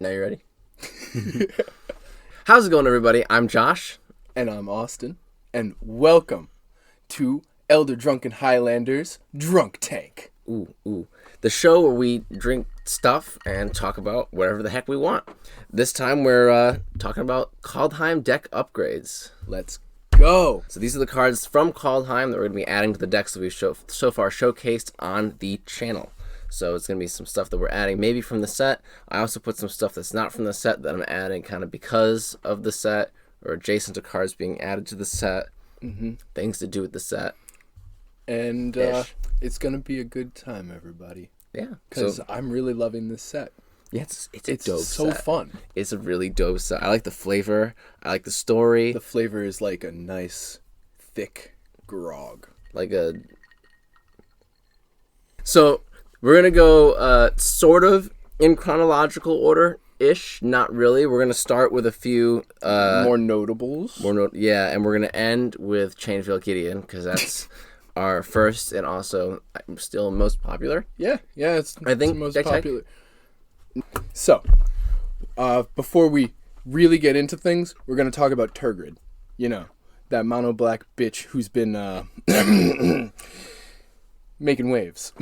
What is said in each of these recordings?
Now you ready? How's it going, everybody? I'm Josh. And I'm Austin. And welcome to Elder Drunken Highlanders Drunk Tank. Ooh. The show where we drink stuff and talk about whatever the heck we want. This time we're talking about Kaldheim deck upgrades. Let's go. So these are the cards from Kaldheim that we're going to be adding to the decks that we've so far showcased on the channel. So it's going to be some stuff that we're adding maybe from the set. I also put some stuff that's not from the set that I'm adding kind of because of the set or adjacent to cards being added to the set. Mm-hmm. Things to do with the set. And it's going to be a good time, everybody. Yeah. Because I'm really loving this set. Yeah, it's a dope so set. Fun. It's a really dope set. I like the flavor. I like the story. The flavor is like a nice, thick grog. So we're going to go sort of in chronological order-ish. Not really. We're going to start with a few... more notables. And we're going to end with Chainfield Gideon, because that's our first and also still most popular. Yeah, it's I think the most deck popular. So, before we really get into things, we're going to talk about Tergrid. You know, that mono black bitch who's been making waves.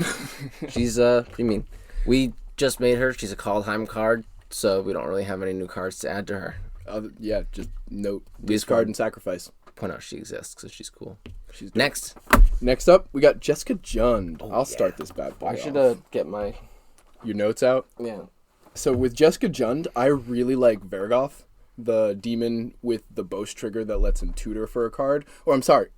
She's, what do you mean? We just made her. She's a Kaldheim card, so we don't really have any new cards to add to her. Just note, discard and sacrifice. Point out she exists, because she's cool. She's Next up, we got Jeska Jund. I'll start this bad boy I should get my... Your notes out? Yeah. So with Jeska Jund, I really like Vergoth, the demon with the Boast trigger that lets him tutor for a card. Or I'm sorry,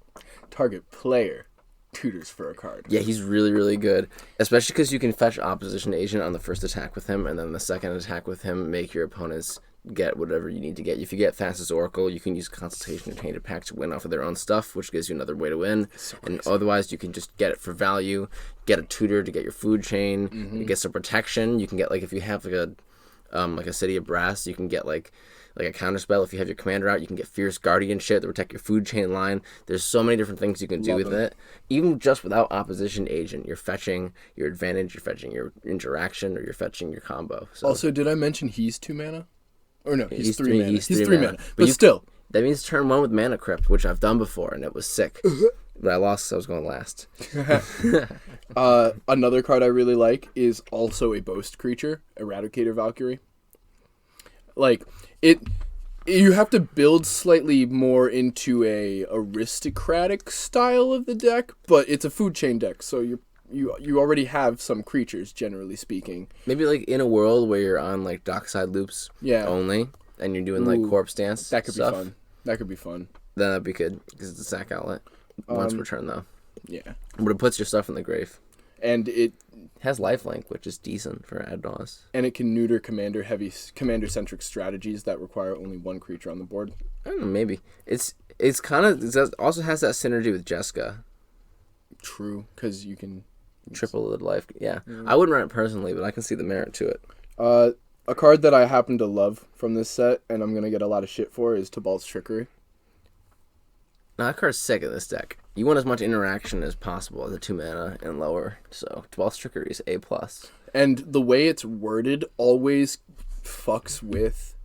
target player tutors for a card. Yeah, he's really, really good. Especially because you can fetch opposition agent on the first attack with him, and then the second attack with him, make your opponents get whatever you need to get. If you get Fastest Oracle, you can use Consultation or Tainted Pact to win off of their own stuff, which gives you another way to win. And otherwise, you can just get it for value, get a tutor to get your food chain, you get some protection. You can get, like, if you have like a City of Brass, you can get like a counter spell. If you have your commander out, you can get Fierce Guardianship to protect your food chain line. There's so many different things you can do with it. Even just without opposition agent, you're fetching your advantage, you're fetching your interaction, or you're fetching your combo. So. Also, did I mention he's 2 mana? Or no, he's 3 mana. He's 3 mana. But still. That means turn 1 with Mana Crypt, which I've done before, and it was sick. But I lost because I was going last. Another card I really like is also a Boast creature, Eradicator Valkyrie. Like, you have to build slightly more into a aristocratic style of the deck, but it's a food chain deck, so you already have some creatures, generally speaking. Maybe like in a world where you're on like dockside loops only, and you're doing like corpse dance. That could stuff, be fun. That could be fun. Then that'd be good because it's a sack outlet once per turn though. Yeah, but it puts your stuff in the grave, and it has lifelink, which is decent for ad nos. And it can neuter commander-centric strategies that require only one creature on the board. I don't know, maybe it's kind of it also has that synergy with Jeska. True, because you can. Triple the life, yeah. I wouldn't run it personally, but I can see the merit to it. A card that I happen to love from this set, and I'm going to get a lot of shit for, is Tibalt's Trickery. Now, that card's sick in this deck. You want as much interaction as possible as a 2 mana and lower, so Tibalt's Trickery is A+. And the way it's worded always fucks with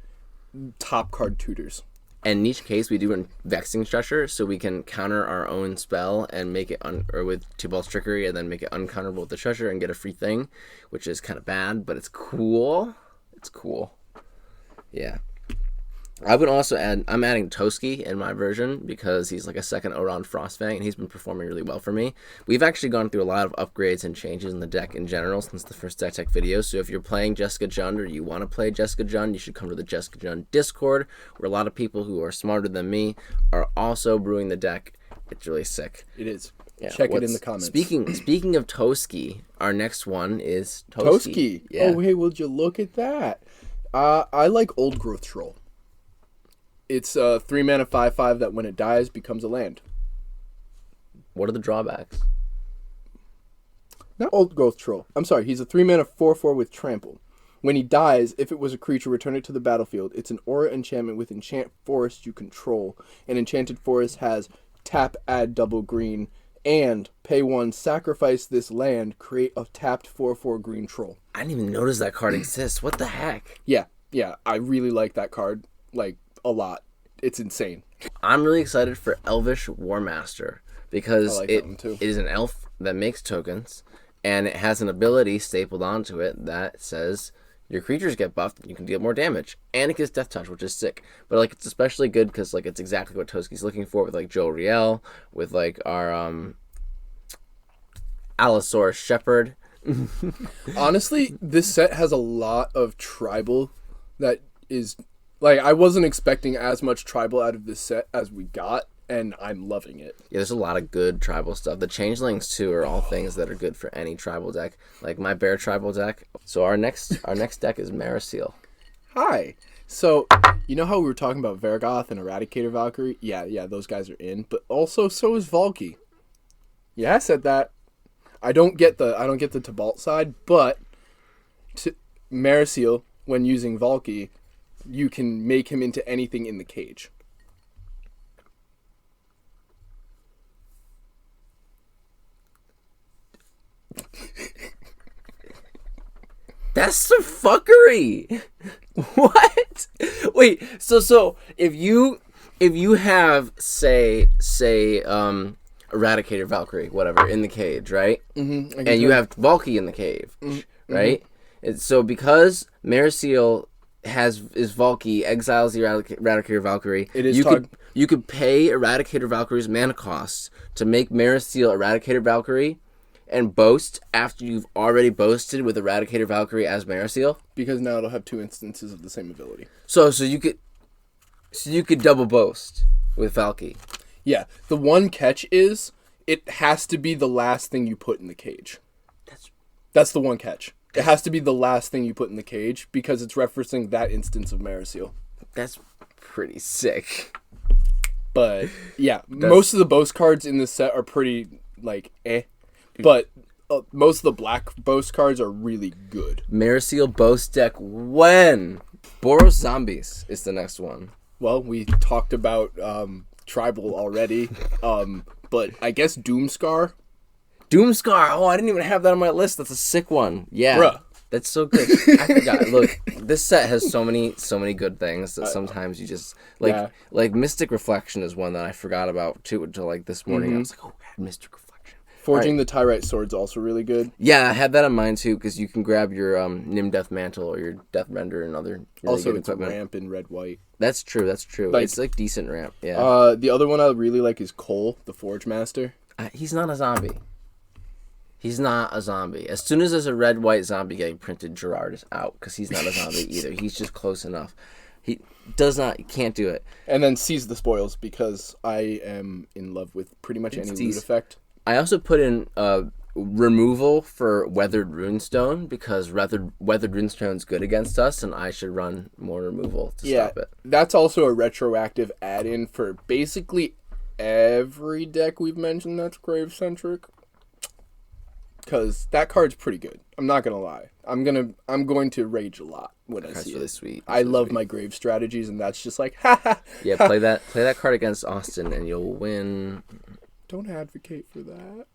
top card tutors. And in each case, we do a Vexing Stretcher, so we can counter our own spell and make it, or with Tibalt's Trickery, and then make it uncounterable with the Stretcher and get a free thing, which is kind of bad, but it's cool. It's cool. Yeah. I would also add, I'm adding Toski in my version because he's like a second Oron Frostfang, and he's been performing really well for me. We've actually gone through a lot of upgrades and changes in the deck in general since the first deck tech video, so if you're playing Jeska Jund or you want to play Jeska Jund, you should come to the Jeska Jund Discord, where a lot of people who are smarter than me are also brewing the deck. It's really sick. It is. Yeah, check it in the comments. Speaking of Toski, our next one is Toski. Yeah. Oh, hey, would you look at that? I like Old Growth Troll. It's a 3 mana 5/5 that when it dies becomes a land. What are the drawbacks? Not Old Growth Troll. I'm sorry, he's a 3 mana 4/4 with trample. When he dies, if it was a creature, return it to the battlefield. It's an aura enchantment with enchant forest you control. An enchanted forest has tap, add double green, and pay 1, sacrifice this land, create a tapped 4/4 green troll. I didn't even notice that card exists. What the heck? Yeah. yeah, I really like that card, like, a lot. It's insane. I'm really excited for Elvish Warmaster because I like that one too. it is an elf that makes tokens, and it has an ability stapled onto it that says your creatures get buffed, you can deal more damage, and it gets Death Touch, which is sick. But like, it's especially good because like it's exactly what Toski's looking for with like Joe Riel, with like our Allosaurus Shepherd. Honestly, this set has a lot of tribal that is... Like, I wasn't expecting as much tribal out of this set as we got, and I'm loving it. Yeah, there's a lot of good tribal stuff. The changelings too are all things that are good for any tribal deck. Like my bear tribal deck. So our next deck is Mairsil. Hi. So, you know how we were talking about Vergoth and Eradicator Valkyrie? Yeah, those guys are in. But also, so is Valki. Yeah, I said that. I don't get the Tibalt side, but Mairsil, when using Valki, you can make him into anything in the cage. That's some fuckery. What? Wait. So if you have say Eradicator Valkyrie, whatever, in the cage, right? Mm-hmm. And you have Valki in the cave, right? And so because Mairsil is Valki, exiles the Eradicator Valkyrie. You could pay Eradicator Valkyrie's mana costs to make Mairsil Eradicator Valkyrie and Boast after you've already boasted with Eradicator Valkyrie as Mairsil. Because now it'll have 2 instances of the same ability. So you could double boast with Valki. Yeah. The one catch is it has to be the last thing you put in the cage. That's the one catch. It has to be the last thing you put in the cage because it's referencing that instance of Mairsil. That's pretty sick. But yeah, most of the Boast cards in this set are pretty like eh. But most of the black Boast cards are really good. Mairsil Boast deck when? Boros Zombies is the next one. Well, we talked about Tribal already. But I guess Doomscar. Doomscar. Oh, I didn't even have that on my list. That's a sick one. Yeah. Bruh. That's so good. I forgot. Look, this set has so many good things that sometimes you just like Mystic Reflection is one that I forgot about too until like this morning. I was like, oh, I had Mystic Reflection. Forging the Tyrite Sword's also really good. Yeah, I had that on mine too because you can grab your Nim Death Mantle or your Death Render and other really also good it's equipment. ramp in red white. That's true. Like, it's like decent ramp. Yeah. The other one I really like is Cole, the Forge Master. He's not a zombie. He's not a zombie. As soon as there's a red-white zombie getting printed, Gerard is out because he's not a zombie either. He's just close enough. He can't do it. And then Seize the Spoils because I am in love with pretty much any loot effect. I also put in removal for Weathered Runestone because Weathered Runestone's good against us, and I should run more removal to stop it. That's also a retroactive add-in for basically every deck we've mentioned that's Grave-centric. Because that card's pretty good. I'm not gonna lie. I'm going to rage a lot when I see really it. Sweet. I love my Grave strategies, and that's just like, ha ha. Yeah, play that card against Austin, and you'll win. Don't advocate for that.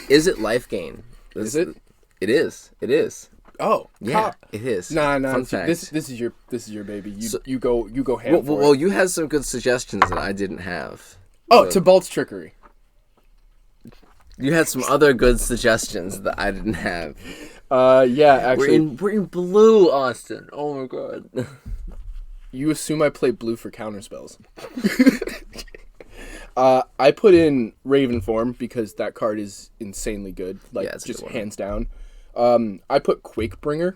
Izzet Lifegain. Is it? It is. It is. Oh yeah, it is. Nah. This is your baby. You go ham for it. Well, you had some good suggestions that I didn't have. Oh, Tibalt's Trickery. You had some other good suggestions that I didn't have. Yeah, actually. We're in blue, Austin. Oh my god. You assume I play blue for counterspells. I put in Raven Form because that card is insanely good. Like, just hands down. I put Quakebringer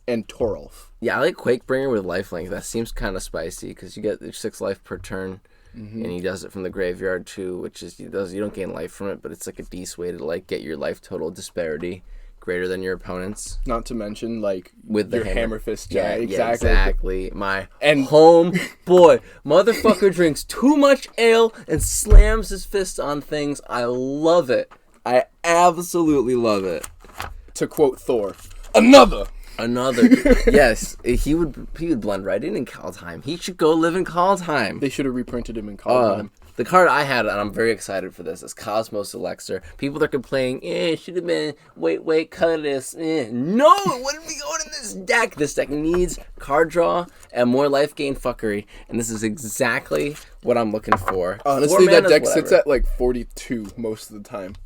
and Torolf. Yeah, I like Quakebringer with lifelink. That seems kind of spicy because you get 6 life per turn. Mm-hmm. And he does it from the graveyard too, which is you don't gain life from it, but it's like a decent way to like get your life total disparity greater than your opponent's. Not to mention like with the your hammer fist. Yeah, exactly. My home boy, motherfucker drinks too much ale and slams his fist on things. I love it. I absolutely love it. To quote Thor, another. Yes, he would blend right in Kaldheim. He should go live in Kaldheim. They should have reprinted him in Kaldheim. The card I had, and I'm very excited for this, is Cosmos Elixir. People are complaining, it should have been wait, colorless. No, it wouldn't be going in this deck. This deck needs card draw and more life gain fuckery, and this is exactly what I'm looking for. Honestly, that deck sits at like 42 most of the time.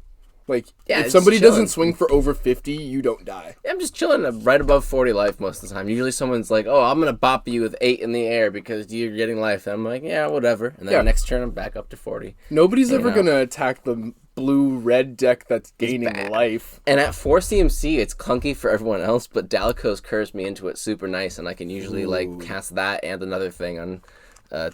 Like, if somebody doesn't swing for over 50, you don't die. I'm just chilling right above 40 life most of the time. Usually someone's like, oh, I'm going to bop you with 8 in the air because you're getting life. And I'm like, yeah, whatever. And then next turn, I'm back up to 40. Nobody's ever going to attack the blue-red deck that's gaining life. And at 4 CMC, it's clunky for everyone else, but Dalico's curves me into it super nice, and I can usually like cast that and another thing on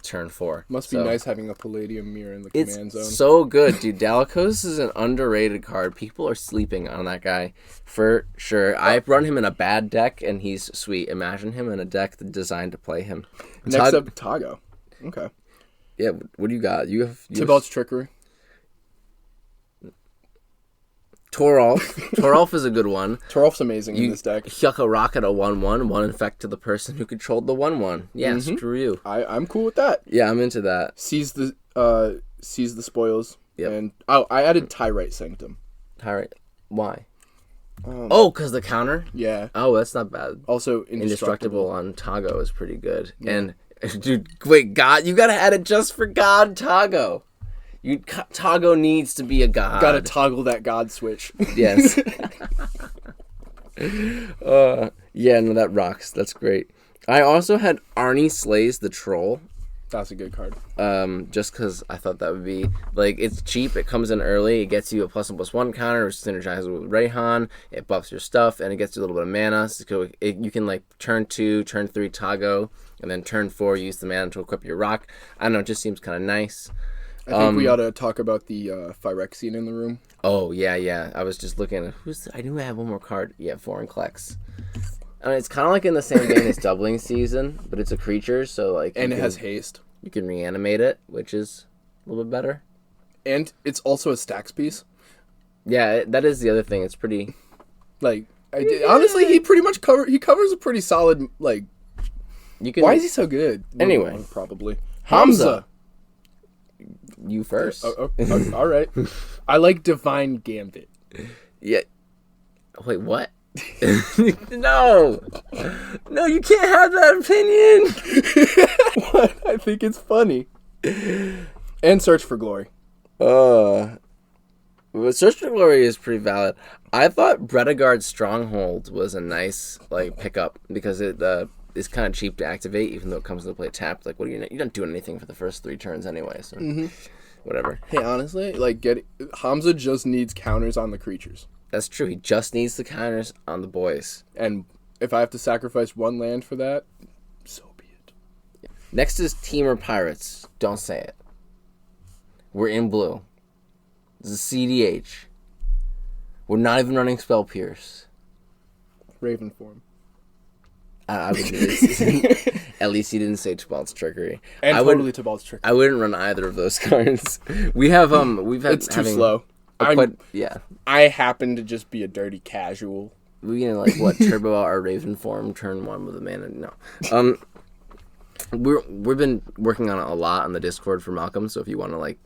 turn 4. Must be nice having a Palladium mirror in the command zone. It's so good, dude. Dalikos is an underrated card. People are sleeping on that guy for sure. I run him in a bad deck, and he's sweet. Imagine him in a deck designed to play him. Next up, Tago. Okay. Yeah, what do you got? You have Tibalt's Trickery. Torolf. Torolf is a good one. Torolf's amazing in this deck. Huck a rocket a 1/1, 1 infect to the person who controlled the 1/1. Yeah, screw you. I'm cool with that. Yeah, I'm into that. Seize the spoils. Yep. And I added Tyrite Sanctum. Tyrite. Why? Because the counter? Yeah. Oh, that's not bad. Also, Indestructible on Tago is pretty good. Yeah. And, dude, wait, God, you gotta add it just for God Tago. Tago needs to be a god. Gotta toggle that god switch. Yes. Yeah, no, that rocks. That's great. I also had Arnie Slays the Troll. That's a good card. Just because I thought that would be, like, it's cheap, it comes in early, it gets you a +1/+1 counter, which synergizes with Rayhan, it buffs your stuff, and it gets you a little bit of mana, so you can, like, turn 2, turn 3 Tago, and then turn 4 use the mana to equip your rock. I don't know, it just seems kind of nice. I think we ought to talk about the Phyrexian in the room. Oh, yeah. I was just looking at I knew I had one more card. Yeah, Foreign Klex. I mean, it's kind of like in the same vein as Doubling Season, but it's a creature, so like... And it has haste. You can reanimate it, which is a little bit better. And it's also a stacks piece. Yeah, that is the other thing. It's pretty... Like, honestly, he pretty much covers a pretty solid, like... Why is he so good? Anyway. Probably. Hamza! You first. All right. I like Divine Gambit. Yeah. Wait, what? No, you can't have that opinion. What? I think it's funny. And Search for Glory. Search for Glory is pretty valid. I thought Bredegard's Stronghold was a nice like pickup because it's kind of cheap to activate, even though it comes into play tapped. Like, what are you're not doing anything for the first 3 turns anyway, so whatever. Hey, honestly, like Hamza just needs counters on the creatures. That's true. He just needs the counters on the boys. And if I have to sacrifice 1 land for that, so be it. Next is Temur Pirates. Don't say it. We're in blue. This is CDH. We're not even running Spell Pierce. Raven form. At least he didn't say Tibalt's Trickery. And Tibalt's Trickery. I wouldn't run either of those cards. We've had it's too slow. I happen to just be a dirty casual. We turbo out our Raven form turn 1 with a mana. No. We've been working on it a lot on the Discord for Malcolm, so if you want to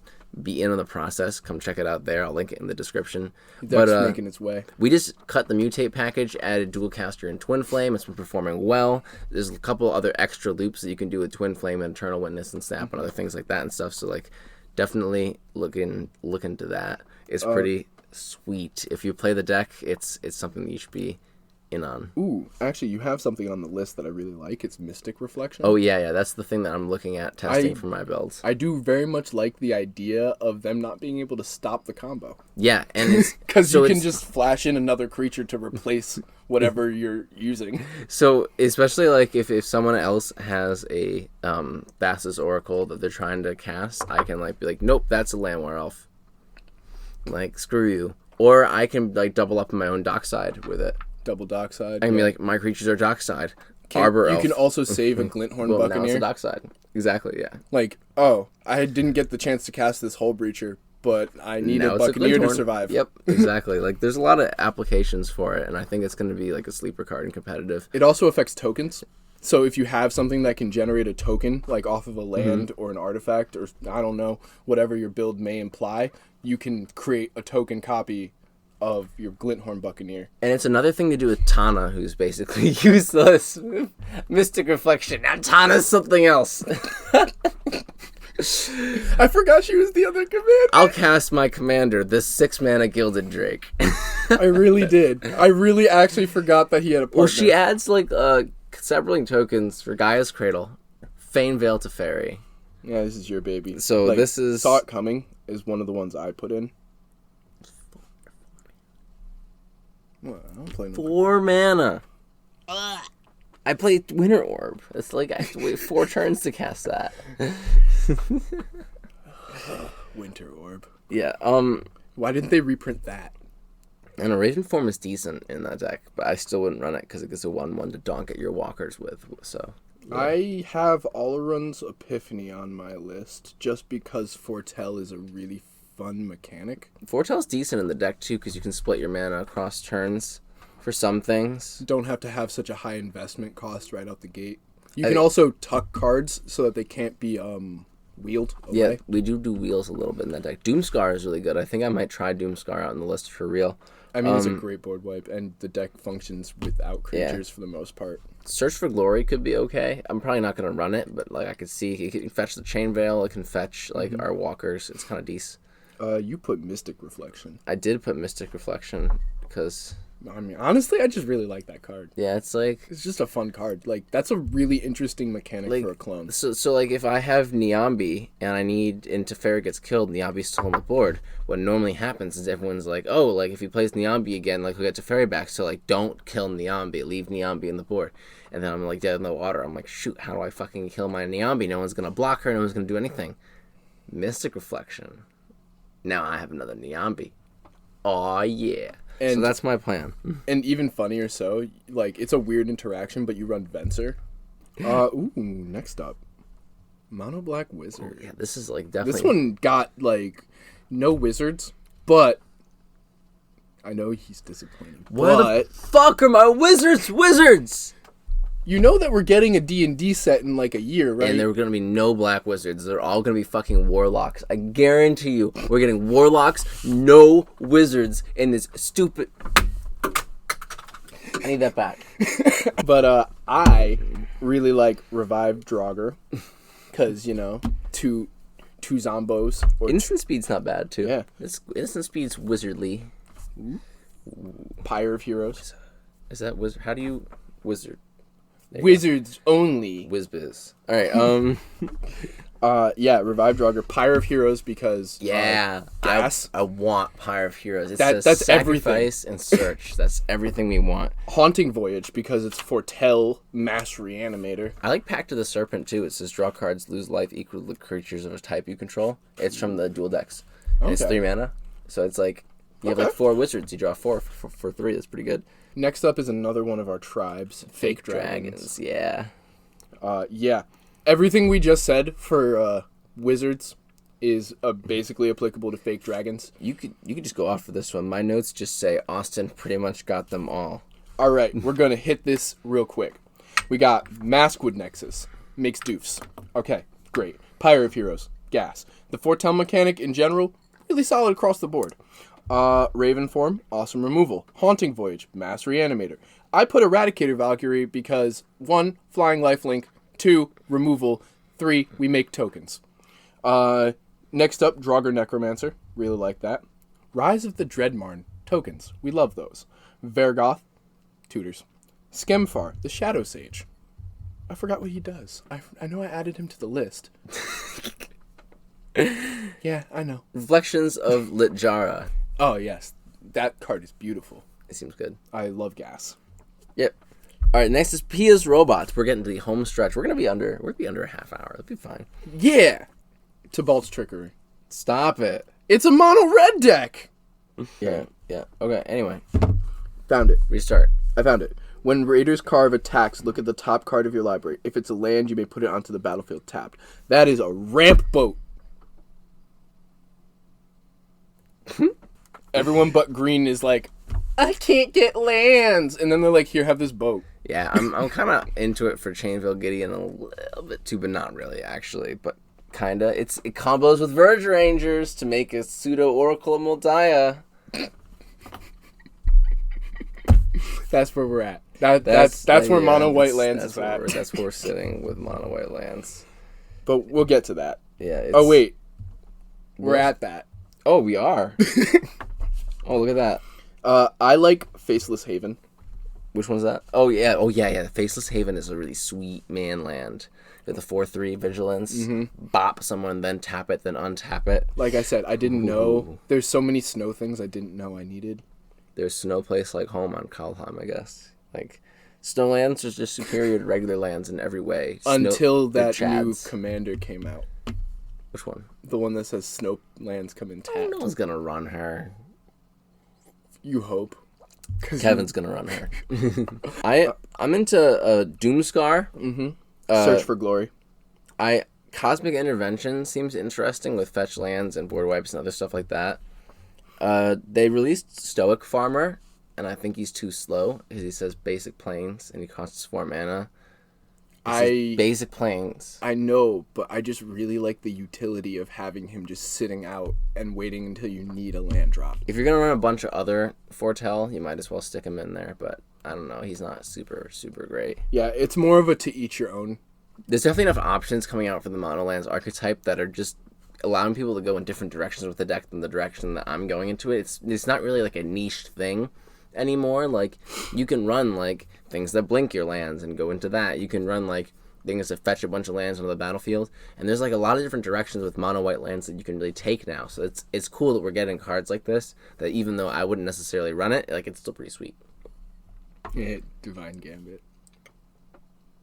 be in on the process, come check it out there. I'll link it in the description. That's making its way. We just cut the mutate package, added Dual Caster and Twin Flame. It's been performing well. There's a couple other extra loops that you can do with Twin Flame and Eternal Witness and Snap and other things like that and stuff. So definitely look into that. It's pretty sweet. If you play the deck, it's something that you should be in on. Ooh, actually, you have something on the list that I really like. It's Mystic Reflection. Oh, yeah. That's the thing that I'm looking at testing for my builds. I do very much like the idea of them not being able to stop the combo. Yeah, and it's... Because you can just flash in another creature to replace whatever you're using. So, especially, if someone else has a Thassa's Oracle that they're trying to cast, I can, be like, nope, that's a Landwehr Elf. Screw you. Or I can, double up in my own dockside with it. Double dockside. I can be like, my creatures are dockside. Arbor Elf. You can also save a Glinthorn Buccaneer. Now it's a dockside. Exactly, yeah. I didn't get the chance to cast this Hull Breacher, but I need a Buccaneer to survive. Yep, exactly. There's a lot of applications for it, and I think it's going to be a sleeper card in competitive. It also affects tokens. So if you have something that can generate a token, like off of a land or an artifact, or I don't know, whatever your build may imply, you can create a token copy of your Glinthorn Buccaneer. And it's another thing to do with Tana, who's basically useless. Mystic Reflection. Now Tana's something else. I forgot she was the other commander. I'll cast my commander, this 6-mana Gilded Drake. I really did. I really actually forgot that he had a partner. Well, she adds, like, separating tokens for Gaia's Cradle, Feign Veil Teferi. Yeah, this is your baby. So like, this is... Saw It Coming is one of the ones I put in. Well, I don't play 4 mana. I play Winter Orb. It's like I have to wait 4 turns to cast that. Winter Orb. Yeah, Why didn't they reprint that? and a Raven form is decent in that deck, but I still wouldn't run it because it gives a 1/1 to donk at your walkers with, so... Yeah. I have Alrund's Epiphany on my list just because Foretell is a really fun mechanic. Foretell's decent in the deck, too, because you can split your mana across turns for some things. Don't have to have such a high investment cost right out the gate. You can also tuck cards so that they can't be wheeled away. Yeah, we do wheels a little bit in that deck. Doomscar is really good. I think I might try Doomscar out on the list for real. I mean, it's a great board wipe, and the deck functions without creatures for the most part. Search for Glory could be okay. I'm probably not going to run it, but like I could see it can fetch the Chain Veil. It can fetch like our walkers. It's kind of decent. You put Mystic Reflection. I did put Mystic Reflection because... I mean, honestly, I just really like that card. Yeah, it's like... It's just a fun card. Like, that's a really interesting mechanic like, for a clone. So like, if I have Niambi and and Teferi gets killed, Niambi's still on the board, what normally happens is everyone's like, oh, like, if he plays Niambi again, like, we'll get Teferi back, so, like, don't kill Niambi, leave Niambi in the board. And then I'm, like, dead in the water. I'm like, shoot, how do I fucking kill my Niambi? No one's gonna block her, no one's gonna do anything. Mystic Reflection. Now I have another Niambi. Aw, yeah. So that's my plan. And even funnier so, like, it's a weird interaction, but you run Venser. Next up. Mono Black Wizard. Oh, yeah, this is, like, definitely... This one got, like, no wizards, but I know he's disappointing. Why the fuck are my wizards? You know that we're getting a D&D set in, like, a year, right? And there were going to be no black wizards. They're all going to be fucking warlocks. I guarantee you, we're getting warlocks, no wizards in this stupid... I need that back. But I really like Revived Draugr, because, you know, two zombos. Instant speed's not bad, too. Yeah. Instant speed's wizardly. Pyre of Heroes. Is that wizard? How do you... Wizard. Wizards only. Whizbiz. Alright, yeah, Revive Draugr, Pyre of Heroes, because gas. I want Pyre of Heroes. It That's says everything. sacrifice and search. That's everything we want. Haunting Voyage, because it's Foretell Mass Reanimator. I like Pact of the Serpent too. It says draw cards, lose life equal to the creatures of a type you control. It's from the dual decks. And it's 3 mana. So it's like you have like 4 wizards. You draw 4 for 3. That's pretty good. Next up is another one of our tribes, Fake Dragons. Yeah. Yeah. Everything we just said for wizards is basically applicable to Fake Dragons. You could just go off for this one. My notes just say Austin pretty much got them all. All right, we're going to hit this real quick. We got Maskwood Nexus. Makes doofs. Okay, great. Pyre of Heroes. Gas. The Foretell mechanic in general, really solid across the board. Raven form, awesome removal. Haunting Voyage, Mass Reanimator. I put Eradicator Valkyrie because 1, flying lifelink, 2, removal, 3, we make tokens. Next up, Draugr Necromancer, really like that. Rise of the Dreadmarn, tokens, we love those. Vergoth, tutors. Skemfar, the Shadow Sage. I forgot what he does. I know I added him to the list. Yeah, I know. Reflections of Litjara. Oh, yes. That card is beautiful. It seems good. I love gas. Yep. All right, next is Pia's Robots. We're getting to the home stretch. We're gonna be under a half hour. That'll be fine. Yeah! Tibalt's Trickery. Stop it. It's a mono red deck! Yeah. Okay, anyway. Found it. Restart. I found it. When Raiders Carve attacks, look at the top card of your library. If it's a land, you may put it onto the battlefield tapped. That is a ramp boat. Everyone but green is like, I can't get lands. And then they're like, here, have this boat. Yeah, I'm kind of into it for Chainville Gideon a little bit too, but not really, actually. But kind of. It combos with Verge Rangers to make a pseudo-Oracle of Moldiah. That's where we're at. That's where mono white lands is at. That's where we're sitting with mono white lands. But we'll get to that. Yeah. Oh, wait. We're at that. Oh, we are. Oh, look at that. I like Faceless Haven. Which one's that? Oh yeah. The Faceless Haven is a really sweet man land. With the 4/3 vigilance, bop someone, then tap it, then untap it. Like I said, I didn't know. There's so many snow things I didn't know I needed. There's snow place like home on Kaldheim, I guess. Like, snow lands are just superior to regular lands in every way. Until that new commander came out. Which one? The one that says snow lands come in tapped. No one's gonna run her. You hope. Kevin's gonna run her. I'm into Doomscar. Mm-hmm. Search for Glory. Cosmic Intervention seems interesting with fetch lands and board wipes and other stuff like that. They released Stoic Farmer, and I think he's too slow because he says basic planes and he costs 4 mana. Basic planes. I know, but I just really like the utility of having him just sitting out and waiting until you need a land drop. If you're gonna run a bunch of other Foretell, you might as well stick him in there, but I don't know, he's not super, super great. Yeah, it's more of a to each your own. There's definitely enough options coming out for the Monolands archetype that are just allowing people to go in different directions with the deck than the direction that I'm going into it. It's not really like a niche thing anymore. Like, you can run like things that blink your lands and go into that. You can run like things that fetch a bunch of lands onto the battlefield, and there's like a lot of different directions with mono white lands that you can really take now. So it's cool that we're getting cards like this that even though I wouldn't necessarily run it, like, it's still pretty sweet. Yeah, Divine Gambit.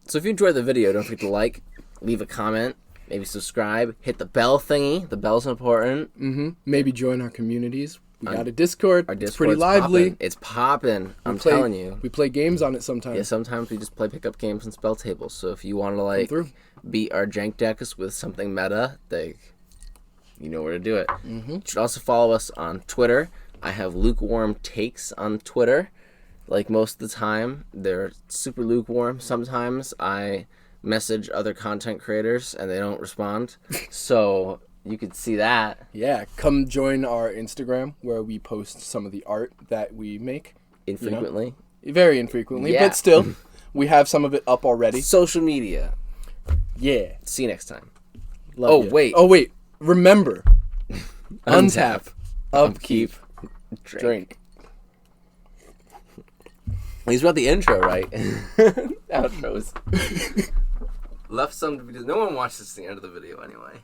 So if you enjoyed the video, don't forget to like, leave a comment, maybe subscribe, hit the bell thingy. The bell's important. Mm-hmm. Maybe join our communities. We got a Discord. Our Discord's it's pretty lively. Poppin'. It's popping. I'm telling you. We play games on it sometimes. Yeah, sometimes we just play pickup games and spell tables. So if you want to like beat our jank decks with something meta, you know where to do it. Mm-hmm. You should also follow us on Twitter. I have lukewarm takes on Twitter. Like, most of the time, they're super lukewarm. Sometimes I message other content creators and they don't respond. So you could see that. Yeah, come join our Instagram where we post some of the art that we make. Infrequently. You know? Very infrequently, but still, we have some of it up already. Social media. Yeah. See you next time. Love you. Oh, wait. Remember. Untap. Upkeep. Drink. At least we got the intro right. Outros. Left some... No one watches the end of the video anyway.